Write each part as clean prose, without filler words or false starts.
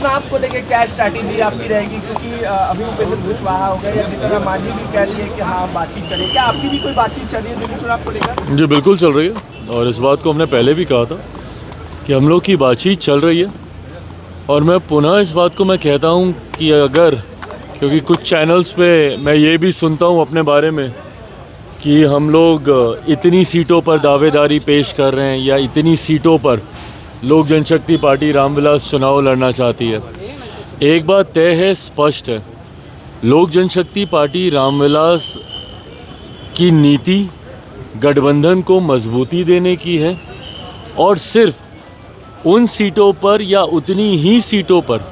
चुनाव को लेकर क्या स्ट्रैटेजी आपकी रहेगी, क्योंकि अभी उपेंद्र कुशवाहा हो गए या जीतन मांझी भी कह रही है कि हाँ बातचीत चले, क्या आपकी भी कोई बातचीत चल रही है दिल्ली चुनाव को लेकर? जी बिल्कुल चल रही है, और इस बात को हमने पहले भी कहा था कि हम लोग की बातचीत चल रही है। और मैं पुनः इस बात को मैं कहता हूँ कि अगर, क्योंकि कुछ चैनल्स पे मैं ये भी सुनता हूँ अपने बारे में कि हम लोग इतनी सीटों पर दावेदारी पेश कर रहे हैं या इतनी सीटों पर लोक जनशक्ति पार्टी रामविलास चुनाव लड़ना चाहती है। एक बात तय है, स्पष्ट है, लोक जनशक्ति पार्टी रामविलास की नीति गठबंधन को मजबूती देने की है और सिर्फ उन सीटों पर या उतनी ही सीटों पर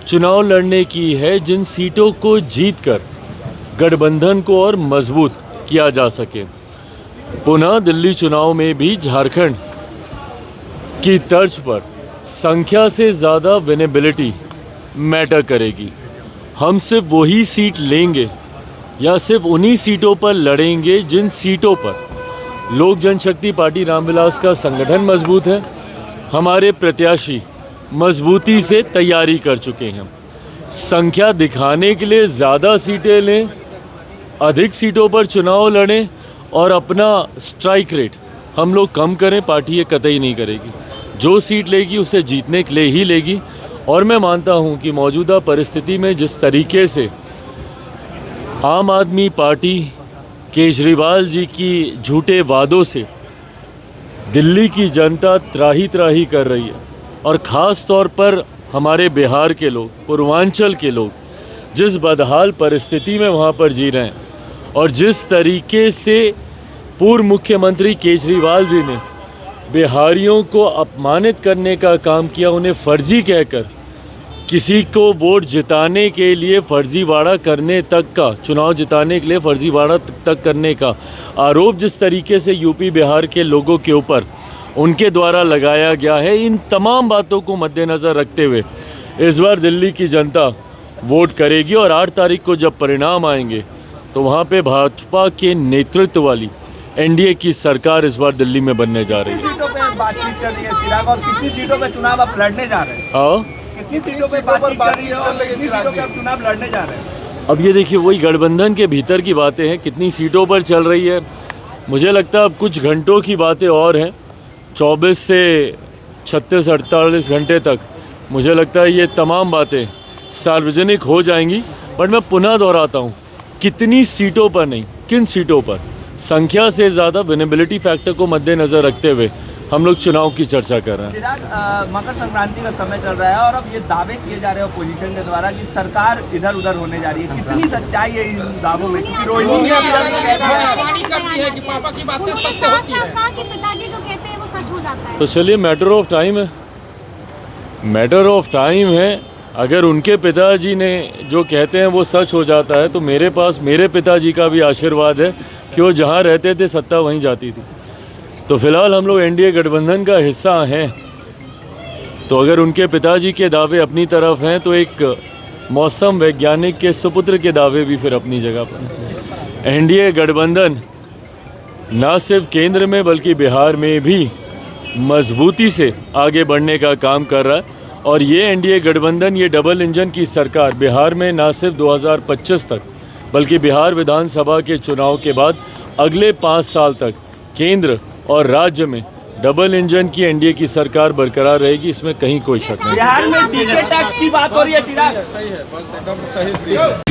चुनाव लड़ने की है जिन सीटों को जीतकर गठबंधन को और मजबूत किया जा सके। पुनः दिल्ली चुनाव में भी झारखंड की तर्ज पर संख्या से ज़्यादा विनेबिलिटी मैटर करेगी। हम सिर्फ वही सीट लेंगे या सिर्फ उन्हीं सीटों पर लड़ेंगे जिन सीटों पर लोक जनशक्ति पार्टी रामविलास का संगठन मजबूत है, हमारे प्रत्याशी मजबूती से तैयारी कर चुके हैं। संख्या दिखाने के लिए ज़्यादा सीटें लें, अधिक सीटों पर चुनाव लड़ें और अपना स्ट्राइक रेट हम लोग कम करें, पार्टी ये कतई नहीं करेगी। जो सीट लेगी उसे जीतने के लिए ही लेगी। और मैं मानता हूं कि मौजूदा परिस्थिति में जिस तरीके से आम आदमी पार्टी केजरीवाल जी की झूठे वादों से दिल्ली की जनता त्राही त्राही कर रही है, और ख़ास तौर पर हमारे बिहार के लोग, पूर्वांचल के लोग जिस बदहाल परिस्थिति में वहाँ पर जी रहे हैं, और जिस तरीके से पूर्व मुख्यमंत्री केजरीवाल जी ने बिहारियों को अपमानित करने का काम किया, उन्हें फर्जी कहकर किसी को वोट जिताने के लिए फर्जीवाड़ा करने तक का, चुनाव जिताने के लिए फर्जीवाड़ा तक करने का आरोप जिस तरीके से यूपी बिहार के लोगों के ऊपर उनके द्वारा लगाया गया है, इन तमाम बातों को मद्देनज़र रखते हुए इस बार दिल्ली की जनता वोट करेगी। और 8 तारीख को जब परिणाम आएंगे तो वहाँ पे भाजपा के नेतृत्व वाली एनडीए की सरकार इस बार दिल्ली में बनने जा रही है। सीटों पे बातचीत चल रही है चिराग, और कितनी सीटों पे चुनाव आप लड़ने जा रहे हैं? हाँ, कितनी सीटों पे बातचीत चल रही है और कितनी सीटों पे आप चुनाव लड़ने जा रहे हैं? अब ये देखिए, वही गठबंधन के भीतर की बातें हैं। कितनी सीटों पर चल रही है, मुझे लगता है अब कुछ घंटों की बातें और हैं। 24 से 36-48 घंटे तक मुझे लगता है ये तमाम बातें सार्वजनिक हो जाएंगी। बट मैं पुनः दोहराता हूँ, कितनी सीटों पर नहीं, किन सीटों पर, संख्या से ज़्यादा विनेबिलिटी फैक्टर को मद्देनज़र रखते हुए हम लोग चुनाव की चर्चा कर रहे हैं। चिराग, मकर संक्रांति का समय चल रहा है और अब ये दावे किए जा रहे हैं अपोजिशन के द्वारा कि सरकार इधर उधर होने जा रही है। कितनी सच्चाई है इन दावों में? क्योंकि रोहिणी ने तो चलिए, मैटर ऑफ टाइम है, मैटर ऑफ टाइम है। अगर उनके पिताजी ने जो कहते हैं वो सच हो जाता है तो मेरे पास मेरे पिताजी का भी आशीर्वाद है कि वो जहाँ रहते थे सत्ता वहीं जाती थी। तो फिलहाल हम लोग एनडीए गठबंधन का हिस्सा हैं, तो अगर उनके पिताजी के दावे अपनी तरफ हैं तो एक मौसम वैज्ञानिक के सुपुत्र के दावे भी फिर अपनी जगह पर। एनडीए गठबंधन ना सिर्फ केंद्र में बल्कि बिहार में भी मजबूती से आगे बढ़ने का काम कर रहा है। और ये एनडीए गठबंधन, ये डबल इंजन की सरकार बिहार में ना सिर्फ 2025 तक बल्कि बिहार विधानसभा के चुनाव के बाद अगले 5 साल तक केंद्र और राज्य में डबल इंजन की एनडीए की सरकार बरकरार रहेगी, इसमें कहीं कोई शक नहीं। बिहार में डीजे टैक्स की बात हो रही है चिराग। सही है, बस एकदम सही।